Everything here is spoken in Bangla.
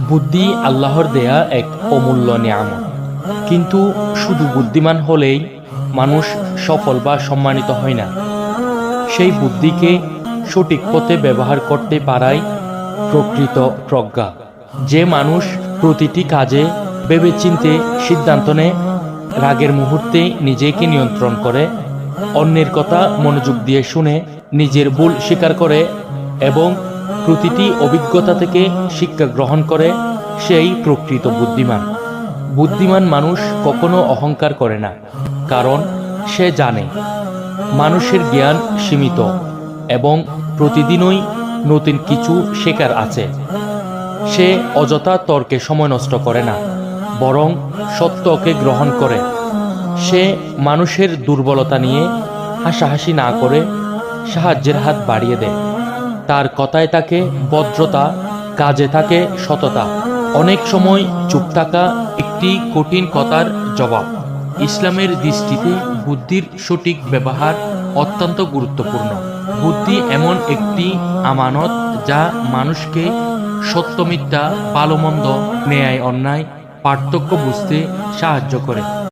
বুদ্ধি আল্লাহর দেয়া এক অমূল্য নিয়ামত। কিন্তু শুধু বুদ্ধিমান হলেই মানুষ সফল বা সম্মানিত হয় না। সেই বুদ্ধিকে সঠিক পথে ব্যবহার করতে পারাই প্রকৃত প্রজ্ঞা। যে মানুষ প্রতিটি কাজে ভেবেচিন্তে সিদ্ধান্ত নেয়, রাগের মুহূর্তে নিজেকে নিয়ন্ত্রণ করে, অন্যের কথা মনোযোগ দিয়ে শুনে, নিজের ভুল স্বীকার করে এবং প্রতিটি অভিজ্ঞতা থেকে শিক্ষা গ্রহণ করে, সেই প্রকৃত বুদ্ধিমান। বুদ্ধিমান মানুষ কখনো অহংকার করে না, কারণ সে জানে মানুষের জ্ঞান সীমিত এবং প্রতিদিনই নতুন কিছু শেখার আছে। সে অযথা তর্কে সময় নষ্ট করে না, বরং সত্যকে গ্রহণ করে। সে মানুষের দুর্বলতা নিয়ে হাসাহাসি না করে সাহায্যের হাত বাড়িয়ে দেয়। তার কথায় থাকে ভদ্রতা, কাজে থাকে সততা। অনেক সময় চুপ থাকা একটি কঠিন কথার জবাব। ইসলামের দৃষ্টিতে বুদ্ধির সঠিক ব্যবহার অত্যন্ত গুরুত্বপূর্ণ। বুদ্ধি এমন একটি আমানত যা মানুষকে সত্য মিথ্যা, ভালো মন্দ, ন্যায় অন্যায় পার্থক্য বুঝতে সাহায্য করে।